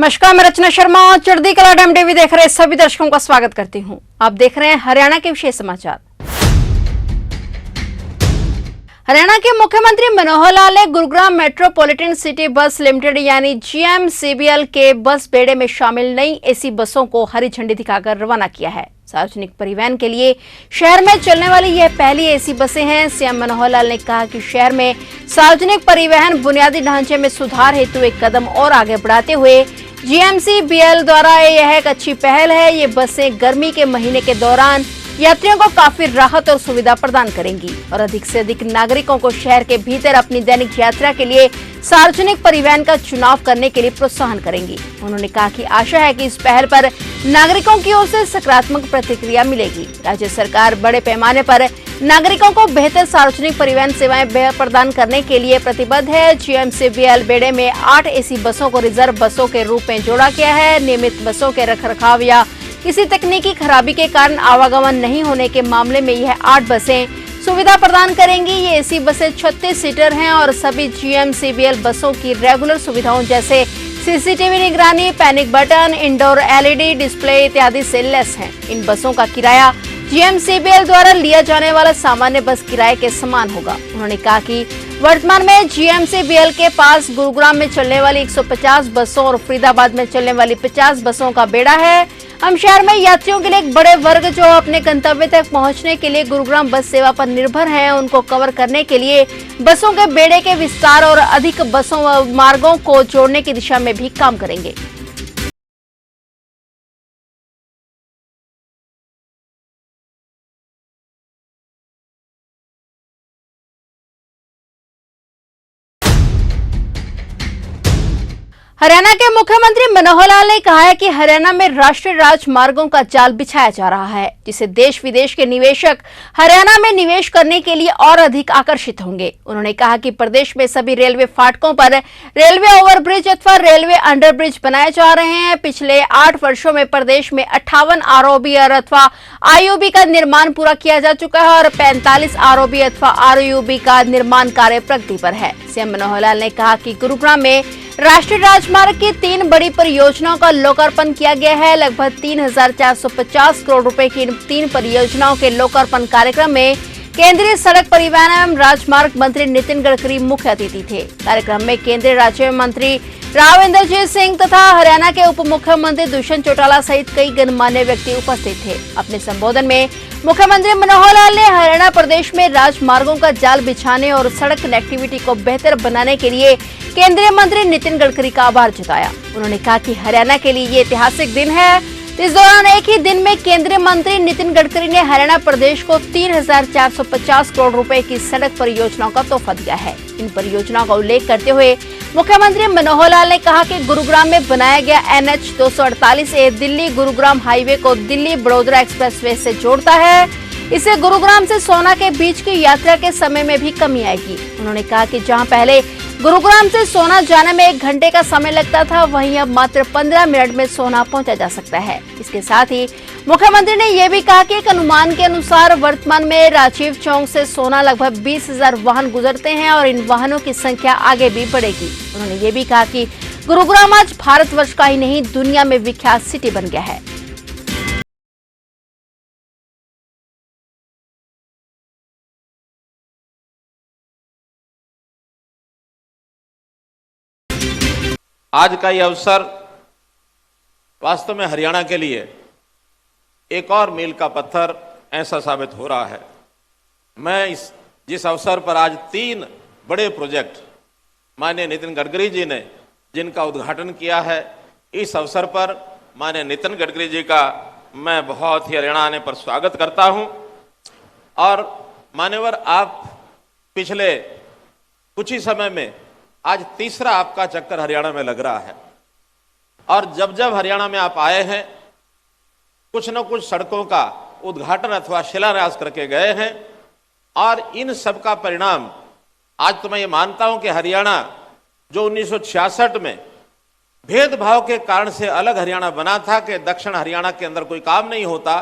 नमस्कार, मैं रचना शर्मा चढ़ती कला टाइम टीवी देख रहे सभी दर्शकों का स्वागत करती हूं। आप देख रहे हैं हरियाणा के विशेष समाचार। हरियाणा के मुख्यमंत्री मनोहर लाल ने Gurugram metropolitan city bus limited यानी GMCBL के बस बेड़े में शामिल नई AC बसों को हरी झंडी दिखाकर रवाना किया है। सार्वजनिक परिवहन के लिए शहर में चलने वाली यह पहली AC बसें हैं। सीएम मनोहर लाल ने कहा कि शहर में सार्वजनिक परिवहन बुनियादी ढांचे में सुधार हेतु एक कदम और आगे बढ़ाते हुए GMCBL द्वारा यह एक अच्छी पहल है। ये बसें गर्मी के महीने के दौरान यात्रियों को काफी राहत और सुविधा प्रदान करेंगी और अधिक से अधिक नागरिकों को शहर के भीतर अपनी दैनिक यात्रा के लिए सार्वजनिक परिवहन का चुनाव करने के लिए प्रोत्साहन करेंगी। उन्होंने कहा कि आशा है कि इस पहल पर नागरिकों की ओर से सकारात्मक प्रतिक्रिया मिलेगी। राज्य सरकार बड़े पैमाने पर नागरिकों को बेहतर सार्वजनिक परिवहन सेवाएं प्रदान करने के लिए प्रतिबद्ध है। GMCBL बेड़े में 8 AC बसों को रिजर्व बसों के रूप में जोड़ा गया है। नियमित बसों के रखरखाव या किसी तकनीकी खराबी के कारण आवागमन नहीं होने के मामले में यह 8 बसें सुविधा प्रदान करेंगी। ये AC बसें 36 सीटर हैं और सभी GMCBL बसों की रेगुलर सुविधाओं जैसे CCTV निगरानी, panic button, indoor LED display इत्यादि से लैस हैं। इन बसों का किराया GMCBL द्वारा लिया जाने वाला सामान्य बस किराए के समान होगा। उन्होंने कहा कि वर्तमान में GMCBL के पास गुरुग्राम में चलने वाली 150 बसों और फरीदाबाद में चलने वाली 50 बसों का बेड़ा है। हम शहर में यात्रियों के लिए एक बड़े वर्ग जो अपने गंतव्य तक पहुंचने के लिए गुरुग्राम बस सेवा पर निर्भर हैं, उनको कवर करने के लिए बसों के बेड़े के विस्तार और अधिक बसों व मार्गों को जोड़ने की दिशा में भी काम करेंगे। हरियाणा के मुख्यमंत्री मनोहर लाल ने कहा है कि हरियाणा में राष्ट्रीय राजमार्गों का जाल बिछाया जा रहा है, जिससे देश विदेश के निवेशक हरियाणा में निवेश करने के लिए और अधिक आकर्षित होंगे। उन्होंने कहा कि प्रदेश में सभी रेलवे फाटकों पर रेलवे ओवरब्रिज अथवा रेलवे अंडरब्रिज बनाए जा रहे हैं। पिछले 8 वर्षों में प्रदेश में 58 ROB अथवा IOB का निर्माण पूरा किया जा चुका है और 45 ROB अथवा RUB का निर्माण कार्य प्रगति पर है। सीएम मनोहर लाल ने कहा कि गुरुग्राम में राष्ट्रीय राजमार्ग की 3 बड़ी परियोजनाओं का लोकार्पण किया गया है। लगभग 3,450 करोड़ रुपए की इन 3 परियोजनाओं के लोकार्पण कार्यक्रम में केंद्रीय सड़क परिवहन एवं राजमार्ग मंत्री नितिन गडकरी मुख्य अतिथि थे। कार्यक्रम में केंद्रीय राज्य मंत्री राव इंद्रजीत सिंह तथा हरियाणा के उप मुख्यमंत्री दुष्यंत चौटाला सहित कई गणमान्य व्यक्ति उपस्थित थे। अपने संबोधन में मुख्यमंत्री मनोहर लाल ने हरियाणा प्रदेश में राजमार्गों का जाल बिछाने और सड़क कनेक्टिविटी को बेहतर बनाने के लिए केंद्रीय मंत्री नितिन गडकरी का आभार जताया। उन्होंने कहा कि हरियाणा के लिए ये ऐतिहासिक दिन है। इस दौरान एक ही दिन में केंद्रीय मंत्री नितिन गडकरी ने हरियाणा प्रदेश को 3,450 करोड़ रुपए की सड़क परियोजनाओं का तोहफा दिया है। इन परियोजनाओं का उल्लेख करते हुए मुख्यमंत्री मनोहर लाल ने कहा कि गुरुग्राम में बनाया गया NH 248A Delhi Gurugram highway को दिल्ली बड़ौदा एक्सप्रेसवे से जोड़ता है। इससे गुरुग्राम से सोना के बीच की यात्रा के समय में भी कमी आएगी। उन्होंने कहा कि जहां पहले गुरुग्राम से सोना जाने में 1 घंटे का समय लगता था, वहीं अब मात्र 15 मिनट में सोना पहुंचा जा सकता है। इसके साथ ही मुख्यमंत्री ने यह भी कहा कि एक अनुमान के अनुसार वर्तमान में राजीव चौक से सोना लगभग 20,000 वाहन गुजरते हैं और इन वाहनों की संख्या आगे भी बढ़ेगी। उन्होंने ये भी कहा कि गुरुग्राम आज भारतवर्ष का ही नहीं दुनिया में विख्यात सिटी बन गया है। आज का यह अवसर वास्तव में हरियाणा के लिए एक और मील का पत्थर ऐसा साबित हो रहा है। मैं जिस अवसर पर आज 3 बड़े प्रोजेक्ट माननीय नितिन गडकरी जी ने जिनका उद्घाटन किया है, इस अवसर पर माननीय नितिन गडकरी जी का मैं बहुत ही हरियाणा आने पर स्वागत करता हूं। और मान्यवर, आप पिछले कुछ ही समय में आज तीसरा आपका चक्कर हरियाणा में लग रहा है और जब जब हरियाणा में आप आए हैं कुछ न कुछ सड़कों का उद्घाटन अथवा शिलान्यास करके गए हैं और इन सब का परिणाम आज तो मैं ये मानता हूं कि हरियाणा जो 1966 में भेदभाव के कारण से अलग हरियाणा बना था कि दक्षिण हरियाणा के अंदर कोई काम नहीं होता,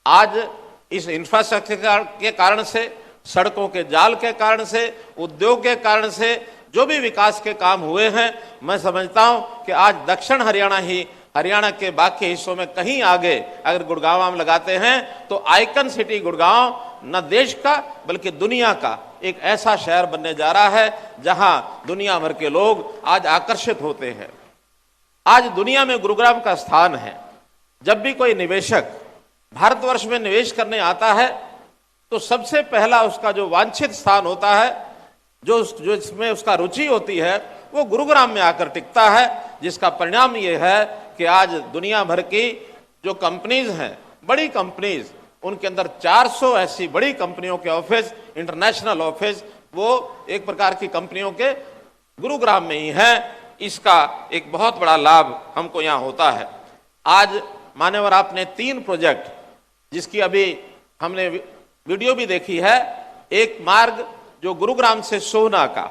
आज इस इंफ्रास्ट्रक्चर के कारण से, सड़कों के जाल के कारण से, उद्योग के कारण से जो भी विकास के काम हुए हैं, मैं समझता हूं कि आज दक्षिण हरियाणा ही हरियाणा के बाकी हिस्सों में कहीं आगे अगर गुड़गांव हम लगाते हैं तो आइकन सिटी गुड़गांव न देश का बल्कि दुनिया का एक ऐसा शहर बनने जा रहा है जहां दुनिया भर के लोग आज आकर्षित होते हैं। आज दुनिया में गुरुग्राम का स्थान है। जब भी कोई निवेशक भारतवर्ष में निवेश करने आता है तो सबसे पहला उसका जो वांछित स्थान होता है, जो इसमें उसका रुचि होती है, वो गुरुग्राम में आकर टिकता है, जिसका परिणाम ये है कि आज दुनिया भर की जो कंपनीज हैं, बड़ी कंपनीज, उनके अंदर 400 ऐसी बड़ी कंपनियों के ऑफिस, इंटरनेशनल ऑफिस, वो एक प्रकार की कंपनियों के गुरुग्राम में ही है। इसका एक बहुत बड़ा लाभ हमको यहाँ होता है। आज मान्यवर आपने 3 प्रोजेक्ट जिसकी अभी हमने वीडियो भी देखी है, एक मार्ग जो गुरुग्राम से सोहना का,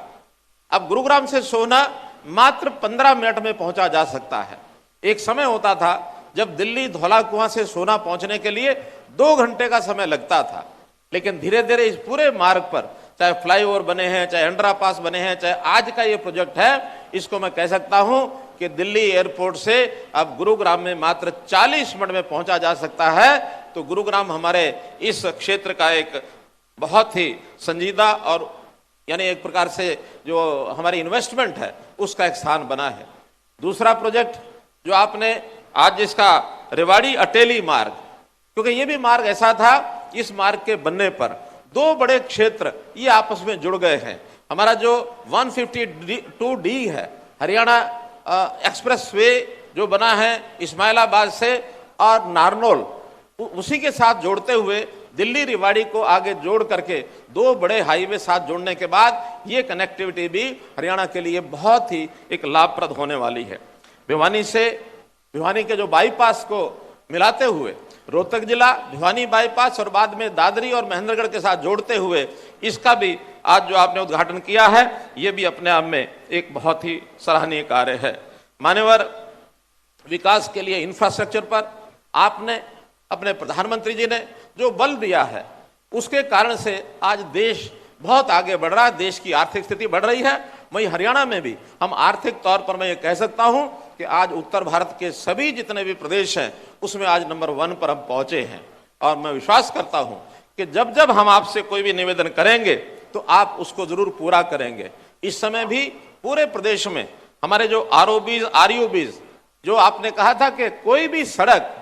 अब गुरुग्राम से सोहना मात्र 15 मिनट में पहुंचा जा सकता है। एक समय होता था जब दिल्ली धौला कुआं से सोहना पहुंचने के लिए 2 घंटे का समय लगता था, लेकिन धीरे धीरे इस पूरे मार्ग पर चाहे फ्लाईओवर बने हैं, चाहे अंडरपास बने हैं, चाहे आज का ये प्रोजेक्ट है, इसको मैं कह सकता हूं कि दिल्ली एयरपोर्ट से अब गुरुग्राम में मात्र 40 मिनट में पहुंचा जा सकता है। तो गुरुग्राम हमारे इस क्षेत्र का एक बहुत ही संजीदा और यानी एक प्रकार से जो हमारी इन्वेस्टमेंट है उसका एक स्थान बना है। दूसरा प्रोजेक्ट जो आपने आज जिसका रेवाड़ी अटेली मार्ग, क्योंकि ये भी मार्ग ऐसा था, इस मार्ग के बनने पर 2 बड़े क्षेत्र ये आपस में जुड़ गए हैं। हमारा जो 152D है हरियाणा एक्सप्रेस वे जो बना है इस्माइलाबाद से और नारनौल, उसी के साथ जोड़ते हुए दिल्ली रेवाड़ी को आगे जोड़ करके 2 बड़े हाईवे साथ जोड़ने के बाद ये कनेक्टिविटी भी हरियाणा के लिए बहुत ही एक लाभप्रद होने वाली है। भिवानी के जो बाईपास को मिलाते हुए रोहतक जिला, भिवानी बाईपास और बाद में दादरी और महेंद्रगढ़ के साथ जोड़ते हुए इसका भी आज जो आपने उद्घाटन किया है, ये भी अपने आप में एक बहुत ही सराहनीय कार्य है। मान्यवर, विकास के लिए इंफ्रास्ट्रक्चर पर आपने अपने प्रधानमंत्री जी ने जो बल दिया है, उसके कारण से आज देश बहुत आगे बढ़ रहा है, देश की आर्थिक स्थिति बढ़ रही है। वहीं हरियाणा में भी हम आर्थिक तौर पर मैं ये कह सकता हूं कि आज उत्तर भारत के सभी जितने भी प्रदेश हैं उसमें आज नंबर 1 पर हम पहुंचे हैं। और मैं विश्वास करता हूं कि जब जब हम आपसे कोई भी निवेदन करेंगे तो आप उसको जरूर पूरा करेंगे। इस समय भी पूरे प्रदेश में हमारे जो ROBs जो आपने कहा था कि कोई भी सड़क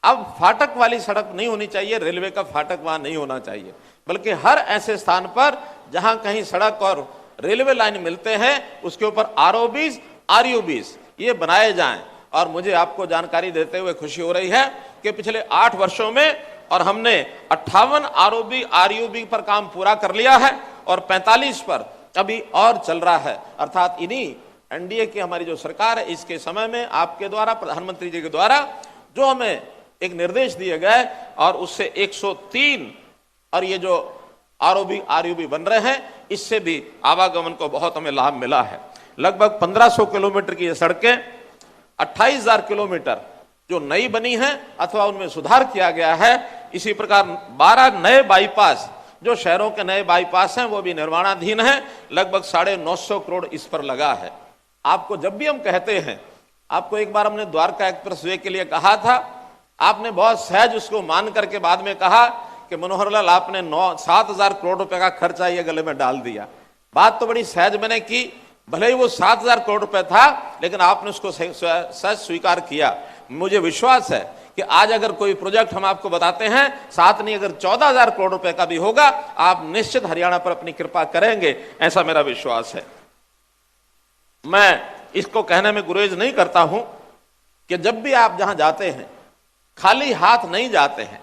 अब फाटक वाली सड़क नहीं होनी चाहिए, रेलवे का फाटक वहां नहीं होना चाहिए, बल्कि हर ऐसे स्थान पर जहां कहीं सड़क और रेलवे लाइन मिलते हैं उसके ऊपर ROBs ये बनाए जाएं। और मुझे आपको जानकारी देते हुए खुशी हो रही है कि पिछले 8 वर्षों में और हमने 58 ROB पर काम पूरा कर लिया है और 45 पर अभी और चल रहा है। अर्थात इन्हीं NDA की हमारी जो सरकार है इसके समय में आपके द्वारा, प्रधानमंत्री जी के द्वारा जो हमें एक निर्देश दिए गए और उससे 103 और ये जो ROB बन रहे हैं, इससे भी आवागमन को बहुत हमें लाभ मिला है। लगभग 1500 किलोमीटर की ये सड़कें, 28,000 किलोमीटर जो नई बनी हैं अथवा उनमें सुधार किया गया है। इसी प्रकार 12 नए बाईपास जो शहरों के नए बाईपास हैं वो भी निर्माणाधीन हैं। लगभग 950 करोड़ इस पर लगा है। आपको जब भी हम कहते हैं, आपको एक बार हमने द्वारका एक्सप्रेस वे के लिए कहा था, आपने बहुत सहज उसको मान करके बाद में कहा कि मनोहर लाल आपने 7,000 करोड़ रुपए का खर्चा ये गले में डाल दिया। बात तो बड़ी सहज मैंने की, भले ही वो 7,000 करोड़ रुपए था, लेकिन आपने उसको सहज स्वीकार किया। मुझे विश्वास है कि आज अगर कोई प्रोजेक्ट हम आपको बताते हैं, 7 नहीं अगर 14,000 करोड़ रुपए का भी होगा, आप निश्चित हरियाणा पर अपनी कृपा करेंगे, ऐसा मेरा विश्वास है। मैं इसको कहने में गुरेज नहीं करता हूं कि जब भी आप जहां जाते हैं खाली हाथ नहीं जाते हैं,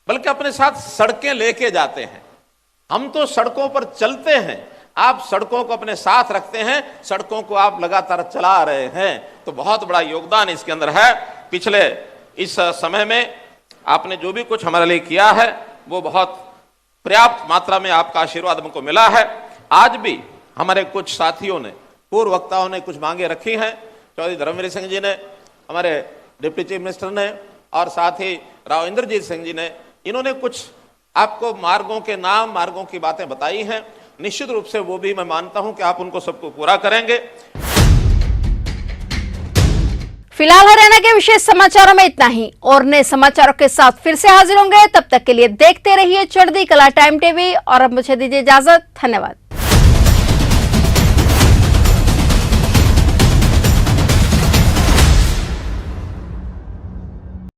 बल्कि अपने साथ सड़कें लेके जाते हैं। हम तो सड़कों पर चलते हैं, आप सड़कों को अपने साथ रखते हैं, सड़कों को आप लगातार चला रहे हैं, तो बहुत बड़ा योगदान इसके अंदर है। पिछले इस समय में आपने जो भी कुछ हमारे लिए किया है वो बहुत पर्याप्त मात्रा में आपका आशीर्वाद हमको मिला है। आज भी हमारे कुछ साथियों ने, पूर्व वक्ताओं ने कुछ मांगे रखी हैं। चौधरी धर्मवीर सिंह जी ने, हमारे डिप्टी चीफ मिनिस्टर ने और साथ ही राव इंद्रजीत सिंह जी ने, इन्होंने कुछ आपको मार्गों के नाम, मार्गों की बातें बताई हैं। निश्चित रूप से वो भी मैं मानता हूं कि आप उनको सबको पूरा करेंगे। फिलहाल हरियाणा के विशेष समाचारों में इतना ही, और नए समाचारों के साथ फिर से हाजिर होंगे। तब तक के लिए देखते रहिए चढ़ती कला टाइम टीवी, और अब मुझे दीजिए इजाजत। धन्यवाद।